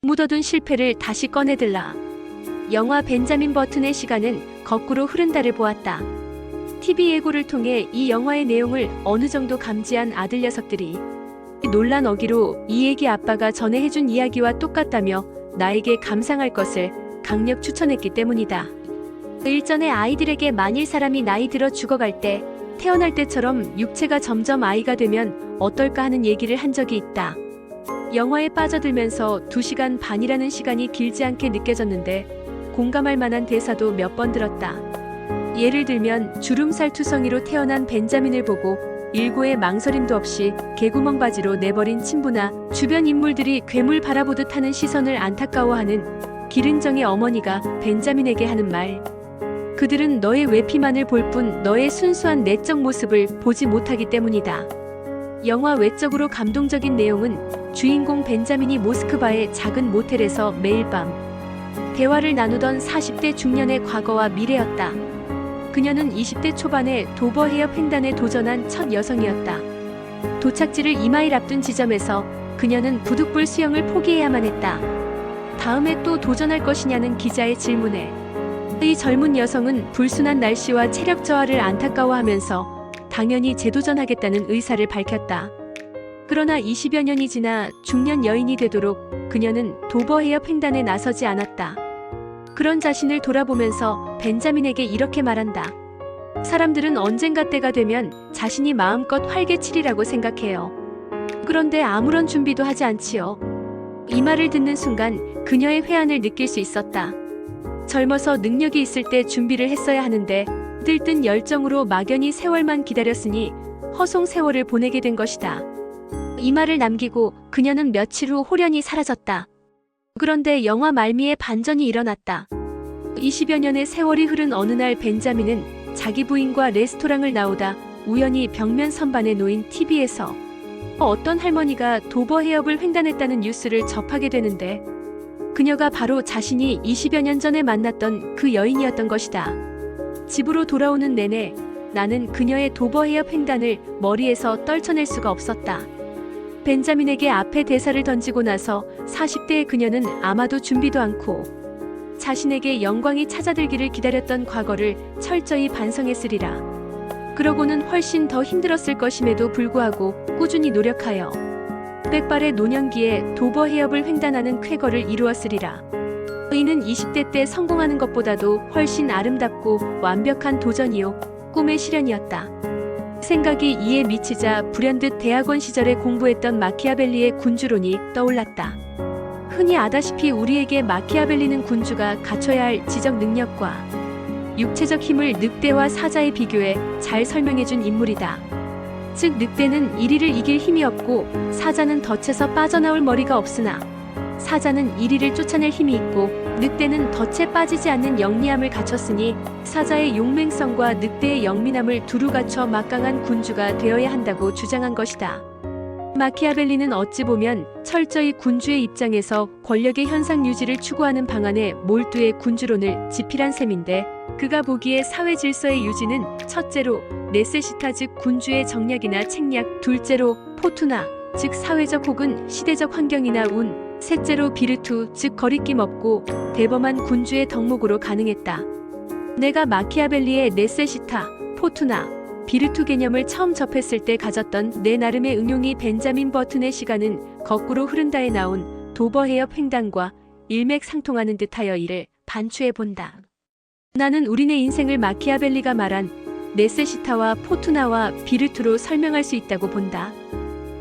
묻어둔 실패를 다시 꺼내들라. 영화 벤자민 버튼의 시간은 거꾸로 흐른다를 보았다. TV 예고를 통해 이 영화의 내용을 어느 정도 감지한 아들 녀석들이 놀란 어기로 이 얘기 아빠가 전에 해준 이야기와 똑같다며 나에게 감상할 것을 강력 추천했기 때문이다. 일전에 아이들에게 만일 사람이 나이 들어 죽어갈 때 태어날 때처럼 육체가 점점 아이가 되면 어떨까 하는 얘기를 한 적이 있다. 영화에 빠져들면서 2시간 반이라는 시간이 길지 않게 느껴졌는데 공감할 만한 대사도 몇 번 들었다. 예를 들면 주름살 투성이로 태어난 벤자민을 보고 일고의 망설임도 없이 개구멍 바지로 내버린 친부나 주변 인물들이 괴물 바라보듯 하는 시선을 안타까워하는 기른정의 어머니가 벤자민에게 하는 말. 그들은 너의 외피만을 볼 뿐 너의 순수한 내적 모습을 보지 못하기 때문이다. 영화 외적으로 감동적인 내용은 주인공 벤자민이 모스크바의 작은 모텔에서 매일 밤 대화를 나누던 40대 중년의 과거와 미래였다. 그녀는 20대 초반에 도버 헤어 횡단에 도전한 첫 여성이었다. 도착지를 2마일 앞둔 지점에서 그녀는 부득불 수영을 포기해야만 했다. 다음에 또 도전할 것이냐는 기자의 질문에 이 젊은 여성은 불순한 날씨와 체력 저하를 안타까워하면서 당연히 재도전하겠다는 의사를 밝혔다. 그러나 20여 년이 지나 중년 여인이 되도록 그녀는 도버 헤어 횡단에 나서지 않았다. 그런 자신을 돌아보면서 벤자민에게 이렇게 말한다. 사람들은 언젠가 때가 되면 자신이 마음껏 활개치리라고 생각해요. 그런데 아무런 준비도 하지 않지요. 이 말을 듣는 순간 그녀의 회한을 느낄 수 있었다. 젊어서 능력이 있을 때 준비를 했어야 하는데 들뜬 열정으로 막연히 세월만 기다렸으니 허송 세월을 보내게 된 것이다. 이 말을 남기고 그녀는 며칠 후 홀연히 사라졌다. 그런데 영화 말미에 반전이 일어났다. 20여 년의 세월이 흐른 어느 날 벤자민은 자기 부인과 레스토랑을 나오다 우연히 벽면 선반에 놓인 TV에서 어떤 할머니가 도버 해협을 횡단했다는 뉴스를 접하게 되는데 그녀가 바로 자신이 20여 년 전에 만났던 그 여인이었던 것이다. 집으로 돌아오는 내내 나는 그녀의 도버 해협 횡단을 머리에서 떨쳐낼 수가 없었다. 벤자민에게 앞에 대사를 던지고 나서 40대의 그녀는 아마도 준비도 않고 자신에게 영광이 찾아들기를 기다렸던 과거를 철저히 반성했으리라. 그러고는 훨씬 더 힘들었을 것임에도 불구하고 꾸준히 노력하여 백발의 노년기에 도버 해협을 횡단하는 쾌거를 이루었으리라. 이는 20대 때 성공하는 것보다도 훨씬 아름답고 완벽한 도전이요 꿈의 실현이었다. 생각이 이에 미치자 불현듯 대학원 시절에 공부했던 마키아벨리의 군주론이 떠올랐다. 흔히 아다시피 우리에게 마키아벨리는 군주가 갖춰야 할 지적 능력과 육체적 힘을 늑대와 사자에 비교해 잘 설명해준 인물이다. 즉 늑대는 이리를 이길 힘이 없고 사자는 덫에서 빠져나올 머리가 없으나 사자는 이리를 쫓아낼 힘이 있고 늑대는 덫에 빠지지 않는 영리함을 갖췄으니 사자의 용맹성과 늑대의 영민함을 두루 갖춰 막강한 군주가 되어야 한다고 주장한 것이다. 마키아벨리는 어찌 보면 철저히 군주의 입장에서 권력의 현상 유지를 추구하는 방안에 몰두해 군주론을 집필한 셈인데 그가 보기에 사회 질서의 유지는 첫째로 네세시타 즉 군주의 정략이나 책략, 둘째로 포투나 즉 사회적 혹은 시대적 환경이나 운, 셋째로 비르투 즉 거리낌 없고 대범한 군주의 덕목으로 가능했다. 내가 마키아벨리의 네세시타, 포투나, 비르투 개념을 처음 접했을 때 가졌던 내 나름의 응용이 벤자민 버튼의 시간은 거꾸로 흐른다에 나온 도버 해협 횡단과 일맥상통하는 듯하여 이를 반추해 본다. 나는 우리네 인생을 마키아벨리가 말한 네세시타와 포투나와 비르투로 설명할 수 있다고 본다.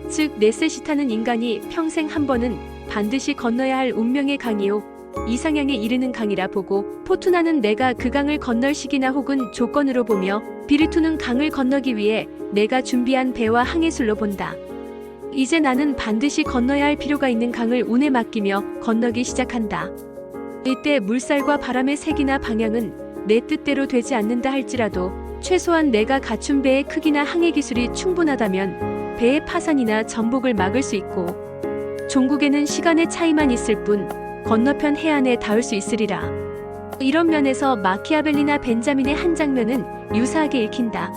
즉 네세시타는 인간이 평생 한 번은 반드시 건너야 할 운명의 강이요 이상향에 이르는 강이라 보고 포투나는 내가 그 강을 건널 시기나 혹은 조건으로 보며 비르투는 강을 건너기 위해 내가 준비한 배와 항해술로 본다. 이제 나는 반드시 건너야 할 필요가 있는 강을 운에 맡기며 건너기 시작한다. 이때 물살과 바람의 색이나 방향은 내 뜻대로 되지 않는다 할지라도 최소한 내가 갖춘 배의 크기나 항해 기술이 충분하다면 배의 파산이나 전복을 막을 수 있고 종국에는 시간의 차이만 있을 뿐 건너편 해안에 닿을 수 있으리라. 이런 면에서 마키아벨리나 벤자민의 한 장면은 유사하게 읽힌다.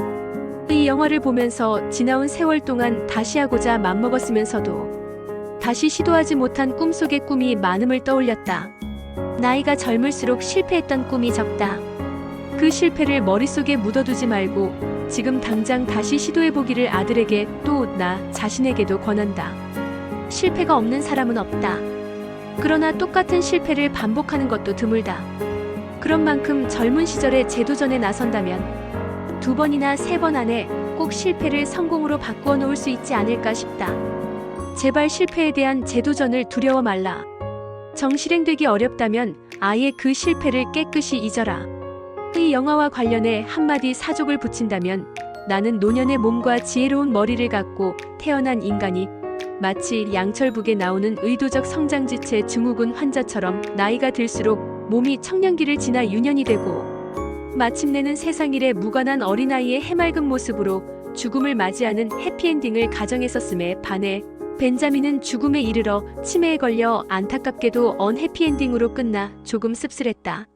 이 영화를 보면서 지나온 세월 동안 다시 하고자 맘먹었으면서도 다시 시도하지 못한 꿈속의 꿈이 많음을 떠올렸다. 나이가 젊을수록 실패했던 꿈이 적다. 그 실패를 머릿속에 묻어두지 말고 지금 당장 다시 시도해보기를 아들에게 또 나 자신에게도 권한다. 실패가 없는 사람은 없다. 그러나 똑같은 실패를 반복하는 것도 드물다. 그런 만큼 젊은 시절에 재도전에 나선다면 2번이나 3번 안에 꼭 실패를 성공으로 바꾸어 놓을 수 있지 않을까 싶다. 제발 실패에 대한 재도전을 두려워 말라. 정실행되기 어렵다면 아예 그 실패를 깨끗이 잊어라. 이 영화와 관련해 한마디 사족을 붙인다면 나는 노년의 몸과 지혜로운 머리를 갖고 태어난 인간이 마치 양철북에 나오는 의도적 성장지체 증후군 환자처럼 나이가 들수록 몸이 청년기를 지나 유년이 되고 마침내는 세상 일에 무관한 어린아이의 해맑은 모습으로 죽음을 맞이하는 해피엔딩을 가정했었음에 반해 벤자민은 죽음에 이르러 치매에 걸려 안타깝게도 언해피엔딩으로 끝나 조금 씁쓸했다.